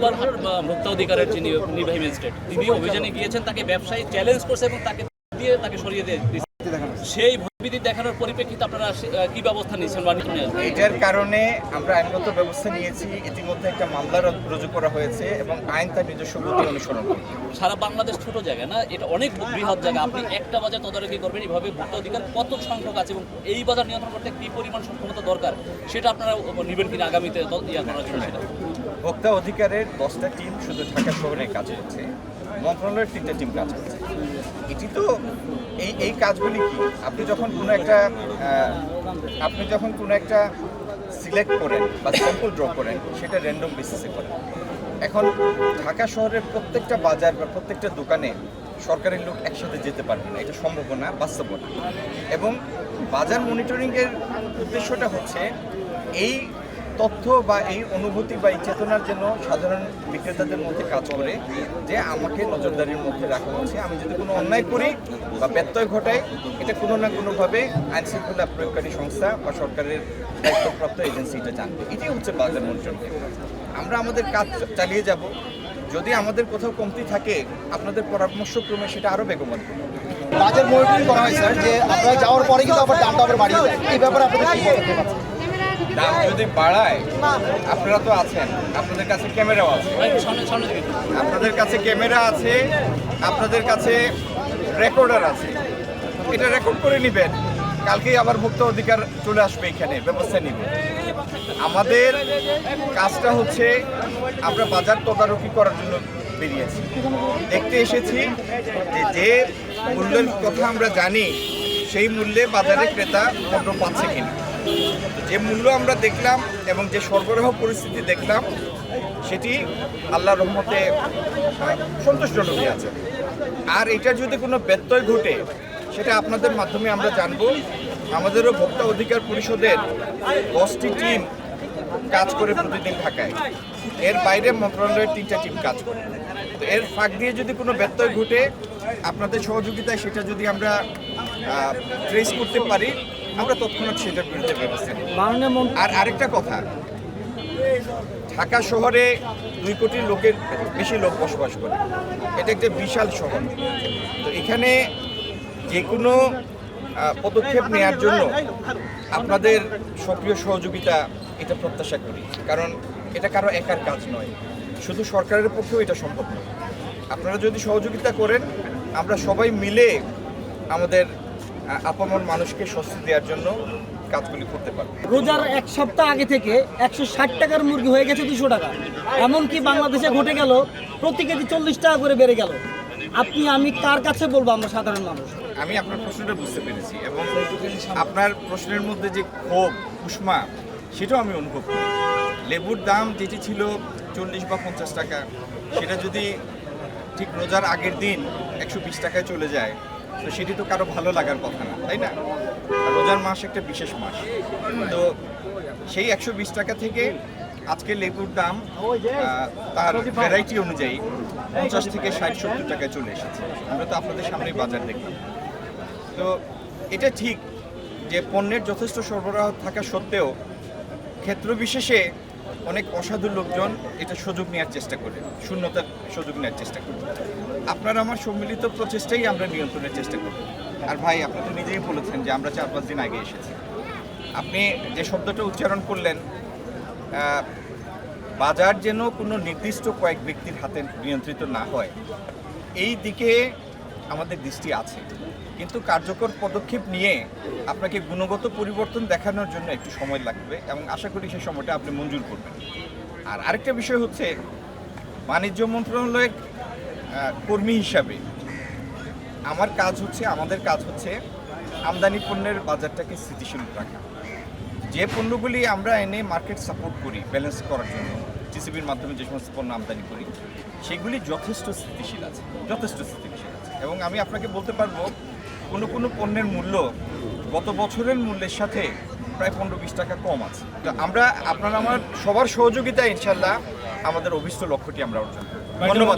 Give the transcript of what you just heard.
Myanmar ভোক্তা অধিকারের যিনি নির্বাহী ম্যাজিস্ট্রেট তিনি অভিযানে গিয়েছেন, তাকে ব্যবসায়ী চ্যালেঞ্জ করছে এবং তাকে সরিয়ে দিয়েছে। সেই ভয়ভীতি দেখানোর পরিপ্রেক্ষিতে আপনারা কি ব্যবস্থা নিয়েছেন? এটার কারণে আমরা আইনগত ব্যবস্থা নিয়েছি। ইতিমধ্যে একটা মামলা রুজু করা হয়েছে এবং আইন তার নিজস্ব গতি অনুসরণ করবে। সারা বাংলাদেশ ছোট জায়গা না, এটা অনেক বৃহৎ জায়গা। আপনি একটা বাজার তদারকি করবেন, এইভাবে ভোক্তা অধিকার কত সংখ্যক আছে এবং এই বাজার নিয়ন্ত্রণ করতে কী পরিমাণ সক্ষমতা দরকার সেটা আপনারা নেবেন কিনা আগামীতে করার জন্য? সেটা ভোক্তা অধিকারের 10টা টিম শুধু ঢাকা শহরে কাজ করছে, মন্ত্রণালয়ের 3টা টিম কাজ করছে। এটি তো এই কাজগুলি কি, আপনি যখন কোনো একটা সিলেক্ট করেন বা স্যাম্পল ড্র করেন, সেটা র্যান্ডম বেসিসে করেন। এখন ঢাকা শহরের প্রত্যেকটা বাজার বা প্রত্যেকটা দোকানে সরকারের লোক একসাথে যেতে পারবে না, এটা সম্ভব না, বাস্তব না। এবং বাজার মনিটরিংয়ের উদ্দেশ্যটা হচ্ছে এই তথ্য বা এই অনুভূতি বা এই চেতনার জন্য সাধারণ বিক্রেতাদের মধ্যে কাজ করে যে আমাকে নজরদারির মধ্যে রাখা হচ্ছে। আমি যদি কোনো অন্যায় করি বা ব্যত্যয় ঘটাই, এটা কোনো না কোনোভাবে আইন শৃঙ্খলা প্রয়োগকারী সংস্থা বা সরকারের দায়িত্বপ্রাপ্ত এজেন্সি এটা জানবে। এটাই হচ্ছে বাজার মনিটরিং। আমরা আমাদের কাজ চালিয়ে যাব। যদি আমাদের কোথাও কমতি থাকে, আপনাদের পরামর্শক্রমে সেটা আরও বেগবান করব। বাজার মনিটরিং করা হয় স্যার, যে আপনারা যাওয়ার পরে কিন্তু আবার দামটা আবার বাড়িয়ে দেয়। এই ব্যাপারে আপনাদের কি পদক্ষেপ আছে? দাম যদি বাড়ায়, আপনারা তো আছেন, আপনাদের কাছে ক্যামেরাও আছে, আপনাদের কাছে ক্যামেরা আছে, আপনাদের কাছে রেকর্ডার আছে, এটা রেকর্ড করে নেবেন। কালকেই আবার ভোক্তা অধিকার চলে আসবে, এখানে ব্যবস্থা নিব। আমাদের কাজটা হচ্ছে আমরা বাজার তদারকি করার জন্য বেরিয়েছি, দেখতে এসেছি যে মূল্যের কথা আমরা জানি সেই মূল্যে বাজারে ক্রেতা পণ্য পাচ্ছে কিনা। যে মূল্য আমরা দেখলাম এবং যে সরবরাহ পরিস্থিতি দেখলাম, সেটি আল্লাহর রহমতে সন্তোষজনকই আছে। আর এটার যদি কোনো ব্যত্যয় ঘটে, সেটা আপনাদের মাধ্যমে আমরা জানব। আমাদেরও ভোক্তা অধিকার পরিষদের 10টি টিম কাজ করে প্রতিদিন ঢাকায়, এর বাইরে মন্ত্রণালয়ের 3টা টিম কাজ করে। তো এর ফাঁক দিয়ে যদি কোনো ব্যত্যয় ঘটে, আপনাদের সহযোগিতায় সেটা যদি আমরা ট্রেস করতে পারি, আমরা তৎক্ষণাৎ সেটার বিরুদ্ধে ব্যবস্থা নিই। আর আরেকটা কথা, ঢাকা শহরে 2 কোটি লোকের বেশি লোক বসবাস করে, এটা একটা বিশাল শহর। তো এখানে যে কোনো পদক্ষেপ নেওয়ার জন্য আপনাদের সক্রিয় সহযোগিতা এটা প্রত্যাশা করি, কারণ এটা কারো একার কাজ নয়, শুধু সরকারের পক্ষেও এটা সম্ভব নয়। আপনারা যদি সহযোগিতা করেন, আমরা সবাই মিলে আমাদের আপামর মানুষকে স্বস্তি দেওয়ার জন্য কাজগুলি করতে পারবো। রোজার 1 সপ্তাহ আগে থেকে 160 টাকার মুরগি হয়ে গেছে 200 টাকা। এমনকি বাংলাদেশে ঘটে গেল প্রতি কেজি 40 টাকা করে বেড়ে গেল। আমি কার কাছে বলবো, আমরা সাধারণ মানুষ? আমি আপনার প্রশ্নটা বুঝতে পেরেছি এবং আপনার প্রশ্নের মধ্যে যে ক্ষোভ, উষ্মা, সেটাও আমি অনুভব করি। লেবুর দাম যেটি ছিল 40 বা 50 টাকা, সেটা যদি ঠিক রোজার আগের দিন 120 টাকায় চলে যায়, তো সেটি তো কারো ভালো লাগার কথা না, তাই না? রোজার মাস একটা বিশেষ মাস। তো সেই 120 টাকা থেকে আজকে লেবুর দাম তার ভ্যারাইটি অনুযায়ী 50 থেকে 60-70 টাকায় চলে এসেছে। আমরা তো আপনাদের সামনেই বাজার দেখলাম। তো এটা ঠিক যে পণ্যের যথেষ্ট সরবরাহ থাকা সত্ত্বেও ক্ষেত্র বিশেষে অনেক অসাধু লোকজন এটা সুযোগ নেওয়ার চেষ্টা করে, শূন্যতার সুযোগ নেওয়ার চেষ্টা করে। আপনার আমার সম্মিলিত প্রচেষ্টাই আমরা নিয়ন্ত্রণের চেষ্টা করব। আর ভাই, আপনি তো নিজেই বলেছেন যে আমরা 4-5 দিন আগে এসেছি। আপনি যে শব্দটা উচ্চারণ করলেন, বাজার যেন কোনো নির্দিষ্ট কয়েক ব্যক্তির হাতে নিয়ন্ত্রিত না হয়, এই দিকে আমাদের দৃষ্টি আছে। কিন্তু কার্যকর পদক্ষেপ নিয়ে আপনাকে গুণগত পরিবর্তন দেখানোর জন্য একটু সময় লাগবে এবং আশা করি সেই সময়টা আপনি মঞ্জুর করবেন। আর আরেকটা বিষয় হচ্ছে, বাণিজ্য মন্ত্রণালয়ের কর্মী হিসাবে আমাদের কাজ হচ্ছে আমদানি পণ্যের বাজারটাকে স্থিতিশীল রাখা। যে পণ্যগুলি আমরা এনে মার্কেট সাপোর্ট করি ব্যালেন্স করার জন্য, টিসিবির মাধ্যমে যে সমস্ত পণ্য আমদানি করি, সেগুলি যথেষ্ট স্থিতিশীল আছে। এবং আমি আপনাকে বলতে পারবো, কোনো পণ্যের মূল্য গত বছরের মূল্যের সাথে প্রায় 15-20 টাকা কম আছে। তো আমরা আপনার আমার সবার সহযোগিতায় ইনশাল্লাহ আমাদের অভিষ্ট লক্ষ্যটি আমরা অর্জন করব। ধন্যবাদ।